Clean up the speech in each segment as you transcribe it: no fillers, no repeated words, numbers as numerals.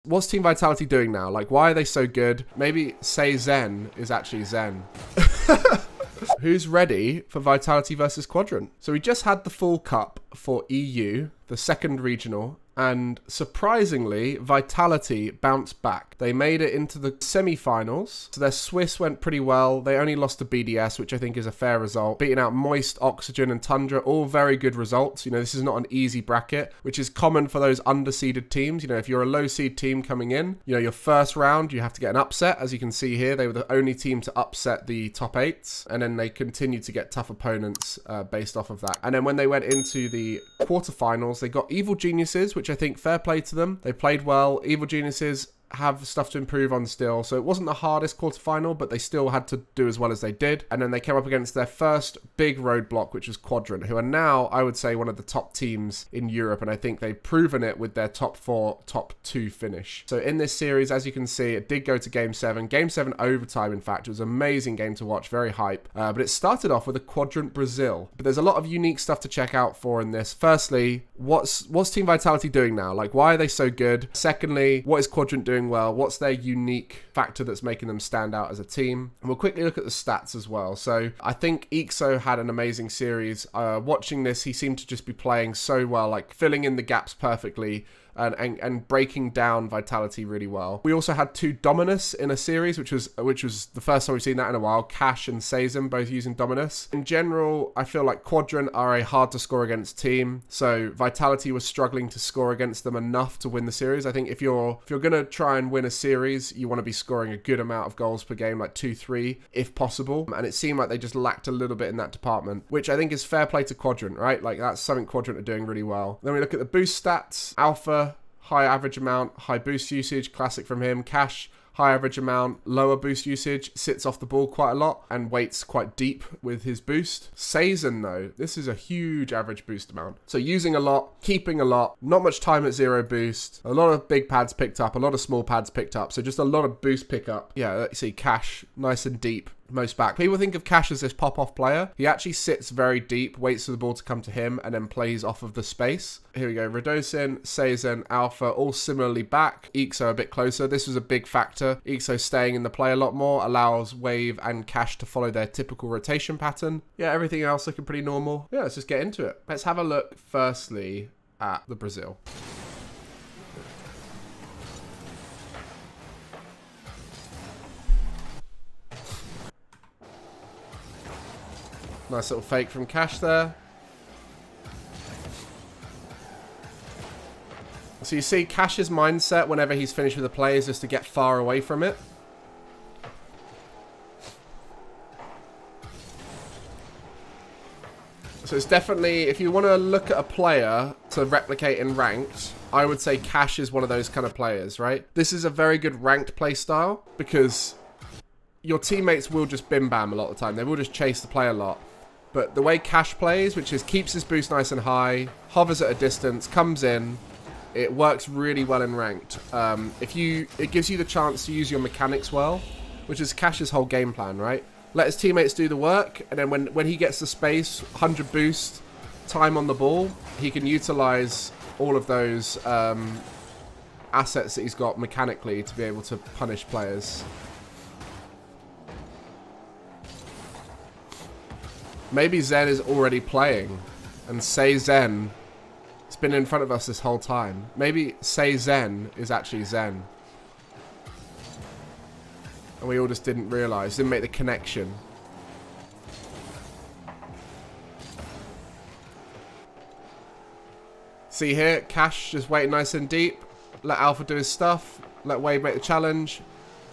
What's Team Vitality doing now? Like, why are they so good? Maybe say Zen is actually Zen. Who's ready for Vitality versus Quadrant? So we just had the Fall Cup for EU, the second regional, and surprisingly, Vitality bounced back. They made it into the semi-finals, so their Swiss went pretty well. They only lost to BDS, which I think is a fair result. Beating out Moist, Oxygen, and Tundra, all very good results. You know, this is not an easy bracket, which is common for those underseeded teams. You know, if you're a low-seed team coming in, you know, your first round, you have to get an upset. As you can see here, they were the only team to upset the top 8s, and then they continued to get tough opponents based off of that. And then when they went into the quarterfinals, they got Evil Geniuses, which I think fair play to them. They played well. Evil Geniuses have stuff to improve on still, so it wasn't the hardest quarterfinal, but they still had to do as well as they did. And then they came up against their first big roadblock, which was Quadrant, who are now, I would say, one of the top teams in Europe, and I think they've proven it with their top 4, top 2 finish. So in this series, as you can see, it did go to Game 7. Game 7 overtime, in fact. It was an amazing game to watch, very hype. But it started off with a Quadrant Brazil. But there's a lot of unique stuff to check out for in this. Firstly, what's Team Vitality doing now? Like, why are they so good? Secondly, what is Quadrant doing well? What's their unique factor that's making them stand out as a team? And we'll quickly look at the stats as well. So I think EXO had an amazing series. Watching this, he seemed to just be playing so well, like filling in the gaps perfectly. And breaking down Vitality really well. We also had 2 Dominus in a series, which was the first time we've seen that in a while. Cash and Sazem both using Dominus. In general, I feel like Quadrant are a hard to score against team, so Vitality was struggling to score against them enough to win the series. I think if you're gonna try and win a series, you want to be scoring a good amount of goals per game, like 2-3 if possible. And it seemed like they just lacked a little bit in that department, which I think is fair play to Quadrant, right? Like that's something Quadrant are doing really well. Then we look at the boost stats. Alpha, high average amount, high boost usage, classic from him. Cash, high average amount, lower boost usage, sits off the ball quite a lot, and waits quite deep with his boost. Sazem, though, this is a huge average boost amount. So using a lot, keeping a lot, not much time at 0 boost, a lot of big pads picked up, a lot of small pads picked up, so just a lot of boost pickup. Yeah, let's see, Cash, nice and deep. Most back. People think of Cash as this pop-off player. He actually sits very deep, waits for the ball to come to him, and then plays off of the space. Here we go. Radosin, Sazem, Alpha, all similarly back. EXO a bit closer. This was a big factor. EXO staying in the play a lot more, allows Wave and Cash to follow their typical rotation pattern. Yeah, everything else looking pretty normal. Yeah, let's just get into it. Let's have a look firstly at the Brazil. Nice little fake from Cash there. So you see Cash's mindset whenever he's finished with a play is just to get far away from it. So it's definitely, if you want to look at a player to replicate in ranked, I would say Cash is one of those kind of players, right? This is a very good ranked play style because your teammates will just bim bam a lot of the time. They will just chase the play a lot. But the way Cash plays, which is keeps his boost nice and high, hovers at a distance, comes in, it works really well in ranked. It gives you the chance to use your mechanics well, which is Cash's whole game plan, right? Let his teammates do the work, and then when he gets the space, 100 boost, time on the ball, he can utilize all of those assets that he's got mechanically to be able to punish players. Maybe Zen is already playing, and Say Zen has been in front of us this whole time. Maybe Say Zen is actually Zen. And we all just didn't realise, didn't make the connection. See here, Cash just waiting nice and deep. Let Alpha do his stuff. Let Wave make the challenge.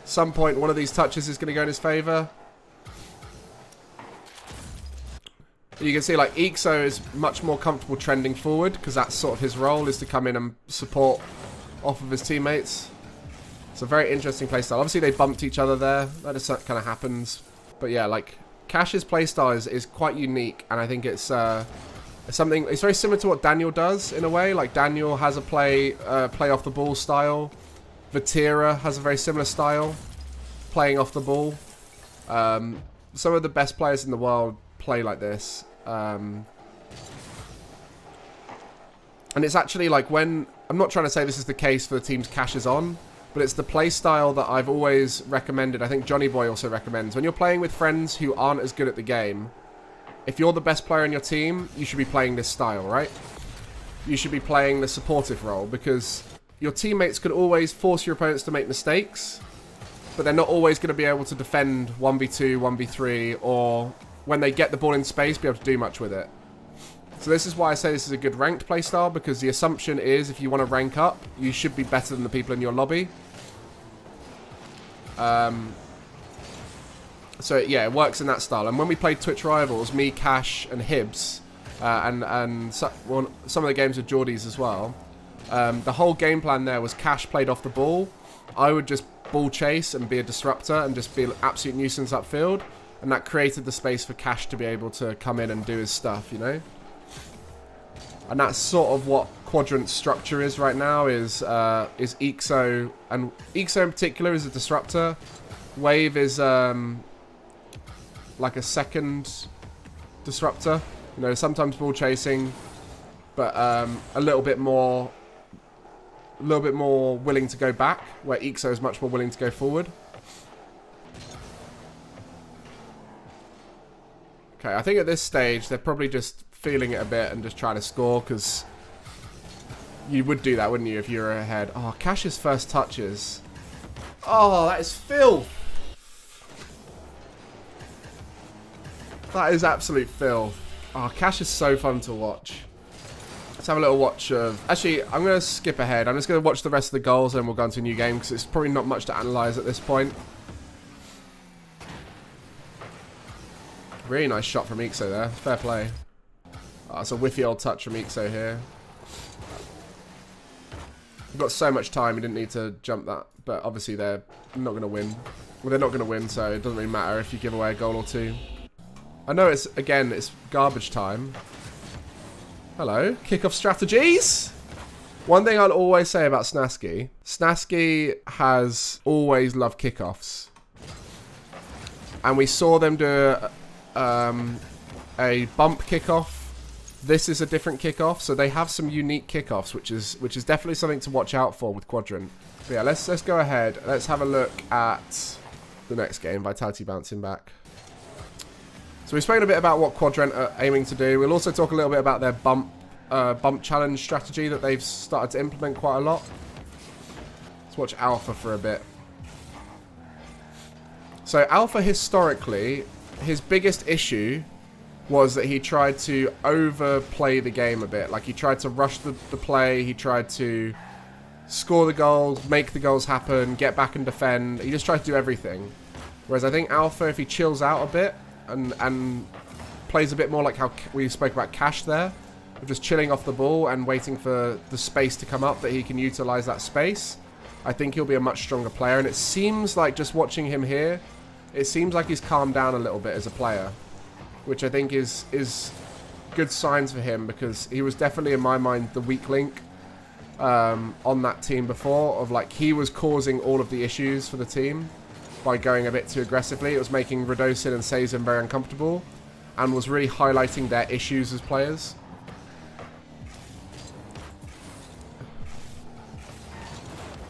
At some point, one of these touches is going to go in his favour. You can see like EXO is much more comfortable trending forward because that's sort of his role, is to come in and support off of his teammates. It's a very interesting playstyle. Obviously they bumped each other there. That just kind of happens. But yeah, like Cash's playstyle is quite unique, and I think it's something. It's very similar to what Daniel does in a way. Like Daniel has a play off the ball style. Vatira has a very similar style, playing off the ball. Some of the best players in the world play like this. And it's actually like when I'm not trying to say this is the case for the teams Cash is on, but it's the play style that I've always recommended. I think Johnny Boy also recommends. When you're playing with friends who aren't as good at the game, if you're the best player in your team, you should be playing this style, right? You should be playing the supportive role, because your teammates could always force your opponents to make mistakes, but they're not always going to be able to defend 1v2, 1v3, or when they get the ball in space, be able to do much with it. So this is why I say this is a good ranked playstyle, because the assumption is if you want to rank up, you should be better than the people in your lobby. So yeah, it works in that style. And when we played Twitch Rivals, me, Cash, and Hibbs, and some of the games with Geordies as well, the whole game plan there was Cash played off the ball. I would just ball chase and be a disruptor and just be an absolute nuisance upfield, and that created the space for Cash to be able to come in and do his stuff, you know? And that's sort of what Quadrant's structure is right now, is Ixo, and Ixo in particular is a disruptor. Wave is like a second disruptor, you know, sometimes ball chasing, but a little bit more willing to go back, where Ixo is much more willing to go forward. Okay, I think at this stage they're probably just feeling it a bit and just trying to score, because you would do that, wouldn't you, if you were ahead. Oh, Cash's first touches. Oh, that is filth. That is absolute filth. Oh, Cash is so fun to watch. Let's have a little watch of... Actually, I'm going to skip ahead. I'm just going to watch the rest of the goals and we'll go into a new game, because it's probably not much to analyse at this point. Really nice shot from Ixo there. Fair play. Oh, it's a whiffy old touch from Ixo here. We've got so much time, we didn't need to jump that. But obviously they're not going to win. Well, they're not going to win, so it doesn't really matter if you give away a goal or two. I know it's, again, it's garbage time. Hello. Kickoff strategies. One thing I'll always say about Snasky. Snasky has always loved kickoffs. And we saw them do a bump kickoff. This is a different kickoff, so they have some unique kickoffs, which is definitely something to watch out for with Quadrant. But yeah, let's go ahead. Let's have a look at the next game. Vitality bouncing back. So we've spoken a bit about what Quadrant are aiming to do. We'll also talk a little bit about their bump challenge strategy that they've started to implement quite a lot. Let's watch Alpha for a bit. So Alpha, historically, his biggest issue was that he tried to overplay the game a bit. Like, he tried to rush the play, he tried to score the goals, make the goals happen, get back and defend. He just tried to do everything. Whereas I think Alpha, if he chills out a bit and plays a bit more like how we spoke about Cash there, of just chilling off the ball and waiting for the space to come up that he can utilize that space, I think he'll be a much stronger player. And it seems like, just watching him here, it seems like he's calmed down a little bit as a player, which I think is good signs for him, because he was definitely, in my mind, the weak link on that team before, of like, he was causing all of the issues for the team by going a bit too aggressively. It was making Radosin and Sazin very uncomfortable and was really highlighting their issues as players.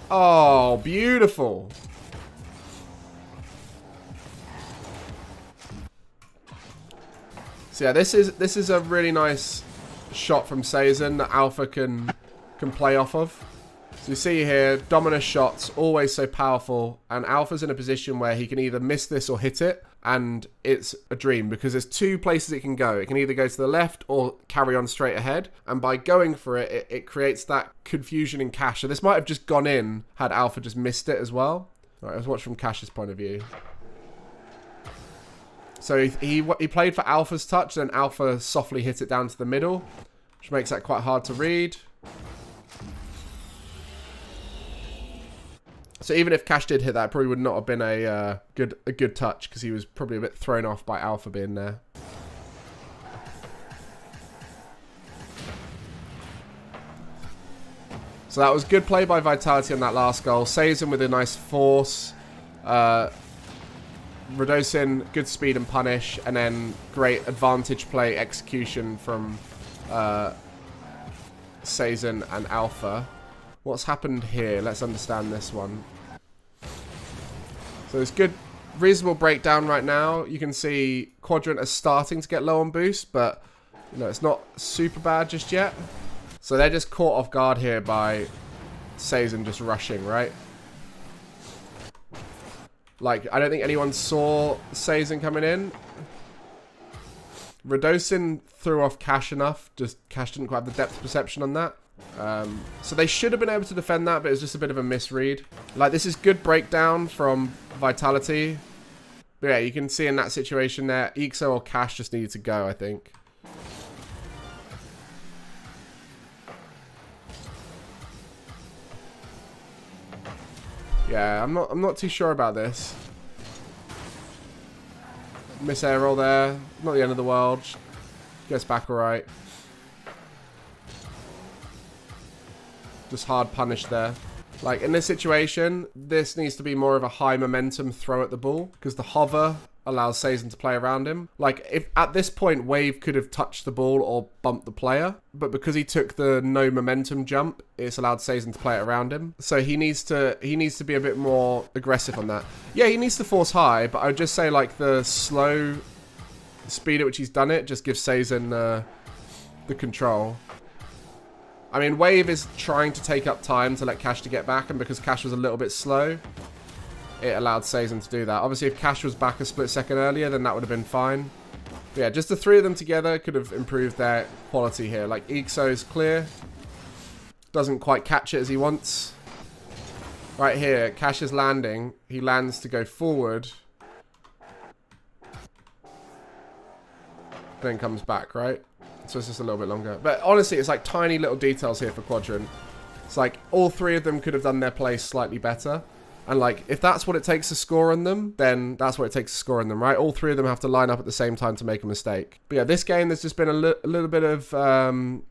Oh, beautiful. So yeah, this is a really nice shot from Sazin that Alpha can play off of. So you see here, dominant shots, always so powerful, and Alpha's in a position where he can either miss this or hit it, and it's a dream, because there's two places it can go. It can either go to the left or carry on straight ahead, and by going for it, it creates that confusion in Cash. So this might have just gone in had Alpha just missed it as well. All right, let's watch from Cash's point of view. So he played for Alpha's touch, then Alpha softly hit it down to the middle, which makes that quite hard to read. So even if Cash did hit that, it probably would not have been a good touch, because he was probably a bit thrown off by Alpha being there. So that was good play by Vitality on that last goal. Sazin with a nice force. Radosin, good speed and punish. And then great advantage play execution from Sazin and Alpha. What's happened here? Let's understand this one. So it's good, reasonable breakdown right now. You can see Quadrant is starting to get low on boost, but you know, it's not super bad just yet. So they're just caught off guard here by Sazin just rushing, right? Like, I don't think anyone saw Sazin coming in. Radosin threw off Cash enough. Just Cash didn't quite have the depth perception on that. So they should have been able to defend that, but it was just a bit of a misread. Like, this is good breakdown from Vitality. But yeah, you can see in that situation there, Ixo or Cash just needed to go, I think. Yeah, I'm not too sure about this. Miss air roll there. Not the end of the world. Gets back alright. Just hard punish there. Like, in this situation, this needs to be more of a high momentum throw at the ball, because the hover allows Sazin to play around him. Like, if at this point, Wave could have touched the ball or bumped the player, but because he took the no momentum jump, it's allowed Sazin to play it around him. So he needs to be a bit more aggressive on that. Yeah, he needs to force high, but I would just say, like, the slow speed at which he's done it just gives Sazin the control. I mean, Wave is trying to take up time to let Cash to get back, and because Cash was a little bit slow, it allowed Sazin to do that. Obviously, if Cash was back a split second earlier, then that would have been fine. But yeah, just the three of them together could have improved their quality here. Like, Ixo's clear. Doesn't quite catch it as he wants. Right here, Cash is landing. He lands to go forward. Then comes back, right? So it's just a little bit longer. But honestly, it's like tiny little details here for Quadrant. It's like all three of them could have done their play slightly better. And like, if that's what it takes to score on them, then that's what it takes to score on them, right? All three of them have to line up at the same time to make a mistake. But yeah, this game, there's just been a little bit of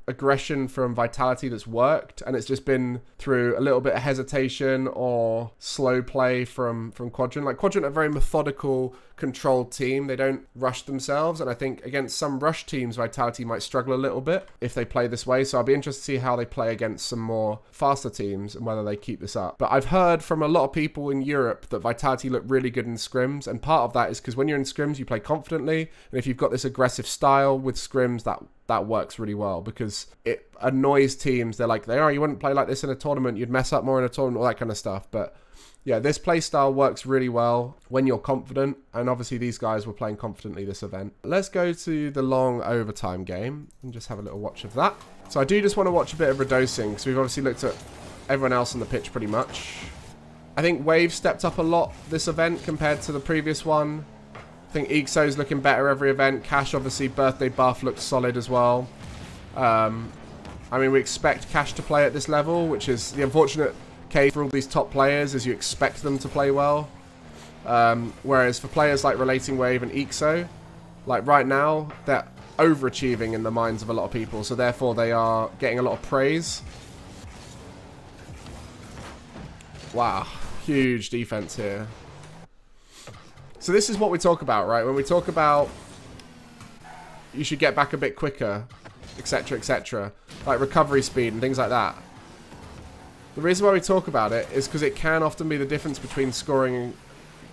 aggression from Vitality that's worked. And it's just been through a little bit of hesitation or slow play from Quadrant. Like, Quadrant are a very methodical, controlled team. They don't rush themselves. And I think against some rush teams, Vitality might struggle a little bit if they play this way. So I'll be interested to see how they play against some more faster teams and whether they keep this up. But I've heard from a lot of people in Europe that Vitality look really good in scrims, and part of that is because when you're in scrims you play confidently, and if you've got this aggressive style with scrims, that works really well because it annoys teams. They're like, you wouldn't play like this in a tournament, you'd mess up more in a tournament, all that kind of stuff. But yeah, this play style works really well when you're confident, and obviously these guys were playing confidently this event. Let's go to the long overtime game and just have a little watch of that. So I do just want to watch a bit of redosing because we've obviously looked at everyone else on the pitch pretty much. I think Wave stepped up a lot this event compared to the previous one. I think Ixo's looking better every event. Cash, obviously, birthday buff looks solid as well. I mean, we expect Cash to play at this level, which is the unfortunate case for all these top players, is you expect them to play well. Whereas for players like Relating Wave and Ixo, like right now, they're overachieving in the minds of a lot of people. So therefore, they are getting a lot of praise. Wow. Huge defense here. So this is what we talk about, right? When we talk about you should get back a bit quicker, etc., etc., like recovery speed and things like that. The reason why we talk about it is because it can often be the difference between scoring,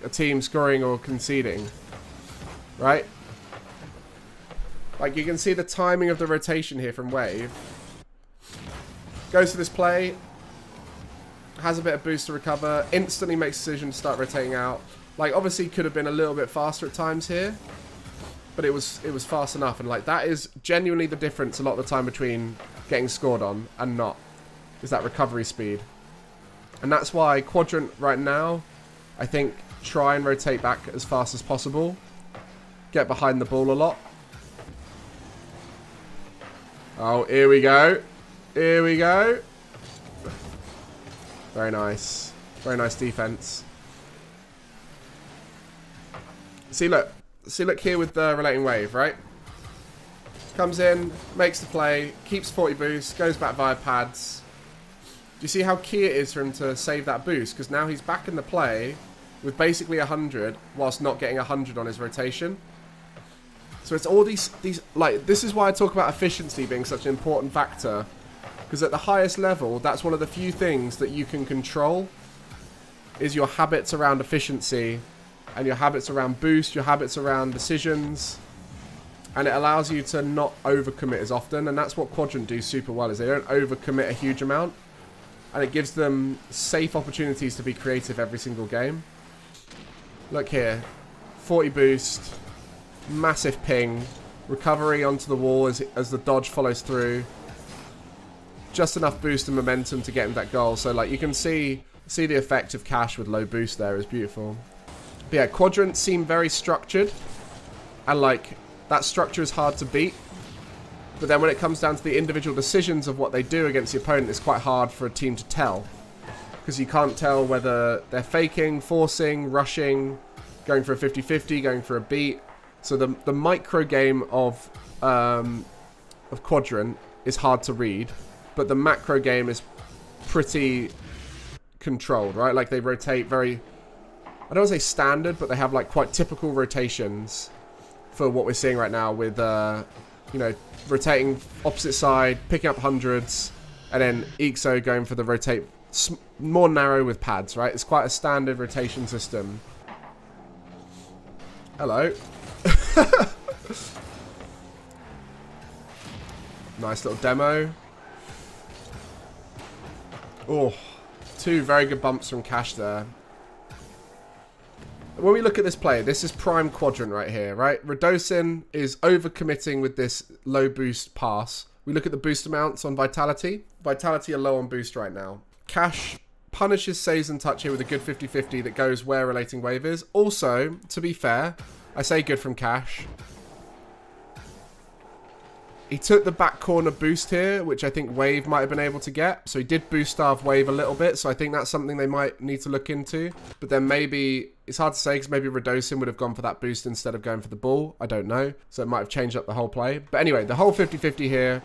a team scoring or conceding, right? Like, you can see the timing of the rotation here from Wave. Goes for this play. Has a bit of boost to recover, instantly makes a decision to start rotating out. Like, obviously could have been a little bit faster at times here, but it was fast enough. And like, that is genuinely the difference a lot of the time between getting scored on and not, is that recovery speed. And that's why Quadrant right now, I think, try and rotate back as fast as possible, get behind the ball a lot. Oh, here we go. Here we go. Very nice. Very nice defense. See, look. See, look here with the Relating Wave, right? Comes in, makes the play, keeps 40 boost, goes back via pads. Do you see how key it is for him to save that boost? Because now he's back in the play with basically 100, whilst not getting 100 on his rotation. So it's all these like, this is why I talk about efficiency being such an important factor Because at the highest level, that's one of the few things that you can control, is your habits around efficiency and your habits around boost, your habits around decisions. And it allows you to not overcommit as often. And that's what Quadrant do super well, is they don't overcommit a huge amount. And it gives them safe opportunities to be creative every single game. Look here. 40 boost. Massive ping. Recovery onto the wall as the dodge follows through. Just enough boost and momentum to get him that goal. So like you can see the effect of Cash with low boost there is beautiful. But yeah, Quadrant seem very structured. And like that structure is hard to beat. But then when it comes down to the individual decisions of what they do against the opponent, it's quite hard for a team to tell. Because you can't tell whether they're faking, forcing, rushing, going for a 50-50, going for a beat. So the micro game of Quadrant is hard to read. But the macro game is pretty controlled, right? Like they rotate very, I don't want to say standard, but they have like quite typical rotations for what we're seeing right now with, you know, rotating opposite side, picking up hundreds, and then EXO going for the rotate more narrow with pads, right? It's quite a standard rotation system. Hello. Nice little demo. Oh, two very good bumps from Cash there. When we look at this play, this is prime Quadrant right here, right? Radosin is overcommitting with this low boost pass. We look at the boost amounts on Vitality. Vitality are low on boost right now. Cash punishes Sazon touch here with a good 50-50 that goes where relating wave is. Also, to be fair, I say good from Cash. He took the back corner boost here, which I think Wave might have been able to get. So he did boost starve Wave a little bit. So I think that's something they might need to look into. But then maybe, it's hard to say because maybe Radosin would have gone for that boost instead of going for the ball. I don't know. So it might have changed up the whole play. But anyway, the whole 50-50 here,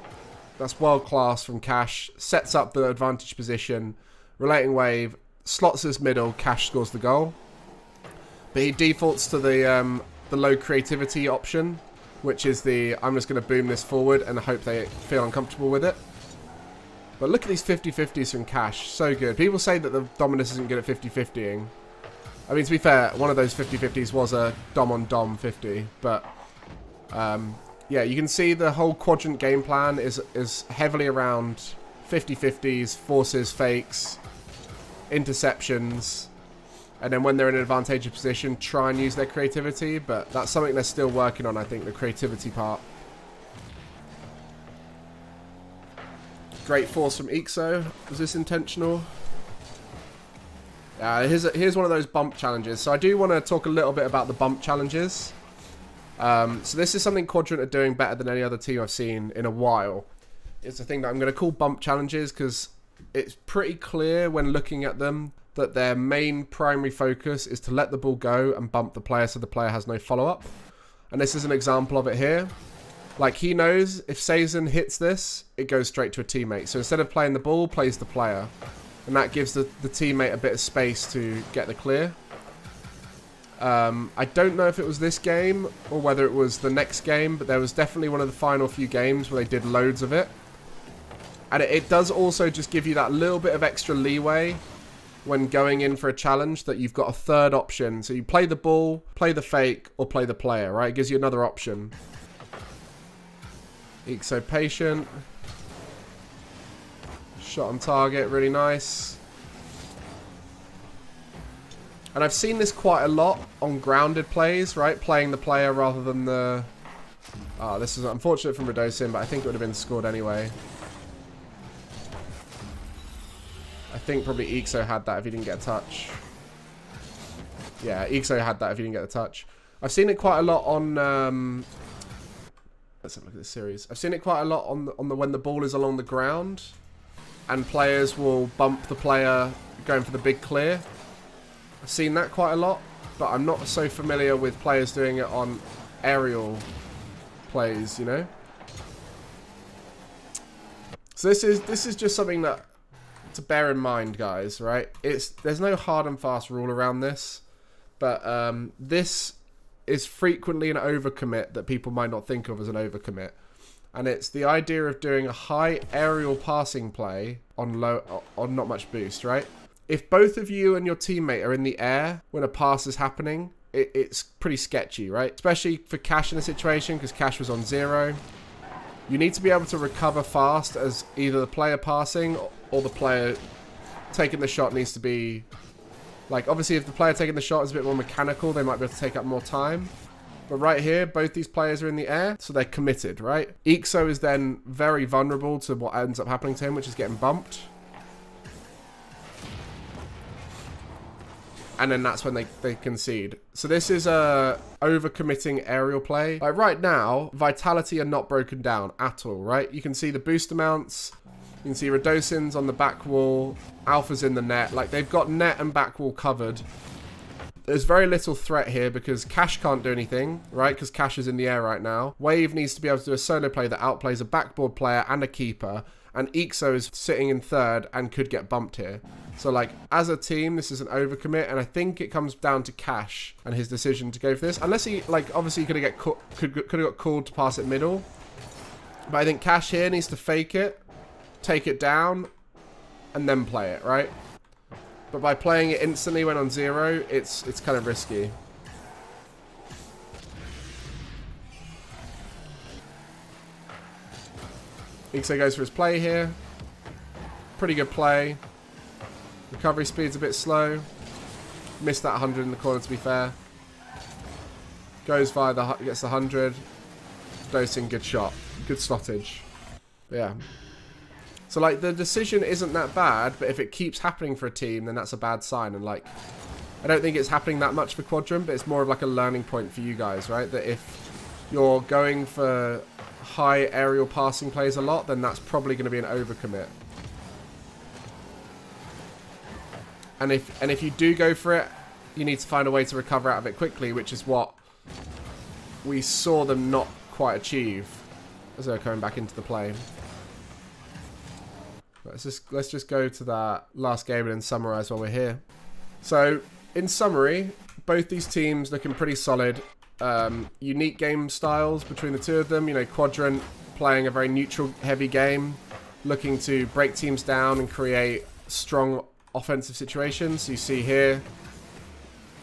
that's world class from Cash. Sets up the advantage position. Relating Wave, slots this middle, Cash scores the goal. But he defaults to the low creativity option, which is the, I'm just going to boom this forward and hope they feel uncomfortable with it. But look at these 50-50s from Cash. So good. People say that the Dominus isn't good at 50-50ing. I mean, to be fair, one of those 50-50s was a Dom-on-Dom 50. But, yeah, you can see the whole Quadrant game plan is heavily around 50-50s, forces, fakes, interceptions. And then when they're in an advantageous position, try and use their creativity. But that's something they're still working on, I think, the creativity part. Great force from EXO. Was this intentional? Here's one of those bump challenges. So I do want to talk a little bit about the bump challenges. So this is something Quadrant are doing better than any other team I've seen in a while. It's a thing that I'm going to call bump challenges because it's pretty clear when looking at them that their main primary focus is to let the ball go and bump the player so the player has no follow-up. And this is an example of it here. Like, he knows if Sazon hits this, it goes straight to a teammate. So instead of playing the ball, plays the player. And that gives the teammate a bit of space to get the clear. I don't know if it was this game or whether it was the next game, but there was definitely one of the final few games where they did loads of it. And it does also just give you that little bit of extra leeway when going in for a challenge, that you've got a third option. So you play the ball, play the fake, or play the player, right? It gives you another option. EXO patient. Shot on target, really nice. And I've seen this quite a lot on grounded plays, right? Playing the player rather than the... Oh, this is unfortunate from Radosin, but I think it would have been scored anyway. I think probably EXO had that if he didn't get a touch. Yeah, EXO had that if he didn't get a touch. I've seen it quite a lot on... let's have a look at this series. I've seen it quite a lot on the when the ball is along the ground and players will bump the player going for the big clear. I've seen that quite a lot, but I'm not so familiar with players doing it on aerial plays, you know? So this is just something that to bear in mind, guys, right? There's no hard and fast rule around this, but this is frequently an overcommit that people might not think of as an overcommit. And it's the idea of doing a high aerial passing play on not much boost, right? If both of you and your teammate are in the air when a pass is happening, it's pretty sketchy, right? Especially for Cash in a situation, because Cash was on 0. You need to be able to recover fast, as either the player passing or the player taking the shot needs to be... Like, obviously, if the player taking the shot is a bit more mechanical, they might be able to take up more time. But right here, both these players are in the air, so they're committed, right? Ixo is then very vulnerable to what ends up happening to him, which is getting bumped. And then that's when they concede. So this is a overcommitting aerial play. Like right now, Vitality are not broken down at all, right? You can see the boost amounts. You can see Radosin's on the back wall. Alpha's in the net. Like, they've got net and back wall covered. There's very little threat here because Cash can't do anything, right? Because Cash is in the air right now. Wave needs to be able to do a solo play that outplays a backboard player and a keeper. And Ixo is sitting in third and could get bumped here. So, like, as a team, this is an overcommit. And I think it comes down to Cash and his decision to go for this. Unless he, like, obviously could have got called to pass it middle. But I think Cash here needs to fake it, take it down, and then play it, right? But by playing it instantly when on 0, it's kind of risky. Ixo goes for his play here. Pretty good play. Recovery speed's a bit slow. Missed that 100 in the corner, to be fair. Goes via gets the 100. Dosing, good shot. Good slottage. Yeah. So, like, the decision isn't that bad, but if it keeps happening for a team, then that's a bad sign. And, like, I don't think it's happening that much for Quadrant, but it's more of, like, a learning point for you guys, right? That if you're going for high aerial passing plays a lot, then that's probably going to be an overcommit. And if you do go for it, you need to find a way to recover out of it quickly, which is what we saw them not quite achieve as they're coming back into the play. Let's just go to that last game and then summarize while we're here. So, in summary, both these teams looking pretty solid. Unique game styles between the two of them. You know, Quadrant playing a very neutral, heavy game, looking to break teams down and create strong offensive situations. So you see here,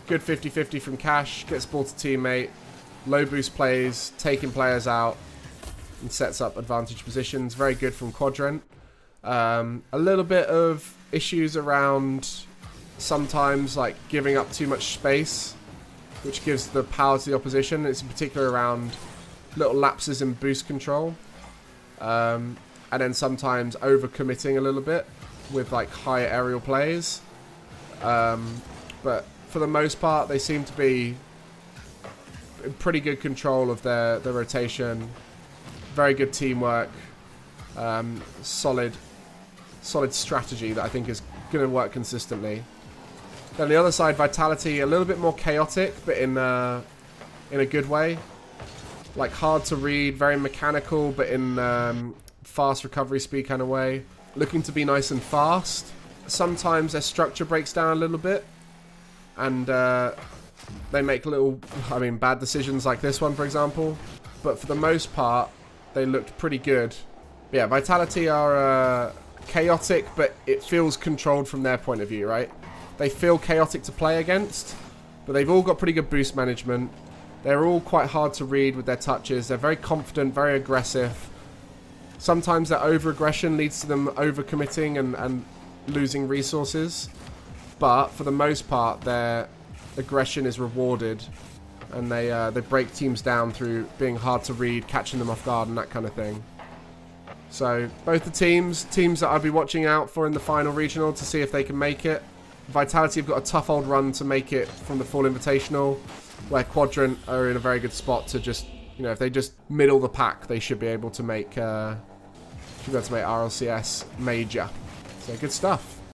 good 50-50 from Cash, gets ball to teammate, low boost plays, taking players out, and sets up advantage positions. Very good from Quadrant. A little bit of issues around sometimes like giving up too much space, which gives the power to the opposition. It's in particular around little lapses in boost control. And then sometimes overcommitting a little bit with like higher aerial plays. But for the most part, they seem to be in pretty good control of their rotation. Very good teamwork. Solid strategy that I think is going to work consistently. Then the other side, Vitality, a little bit more chaotic, but in a good way. Like hard to read, very mechanical, but in fast recovery speed kind of way. Looking to be nice and fast. Sometimes their structure breaks down a little bit, and they make little, bad decisions like this one, for example. But for the most part, they looked pretty good. Yeah, Vitality are chaotic, but it feels controlled from their point of view, right? They feel chaotic to play against, but they've all got pretty good boost management. They're all quite hard to read with their touches. They're very confident, very aggressive. Sometimes that over-aggression leads to them over-committing and losing resources. But for the most part, their aggression is rewarded. And they break teams down through being hard to read, catching them off guard and that kind of thing. So both the teams that I'll be watching out for in the final regional to see if they can make it. Vitality have got a tough old run to make it from the Fall Invitational, where Quadrant are in a very good spot to just, you know, if they just middle the pack, they should be able to make RLCS major. So good stuff.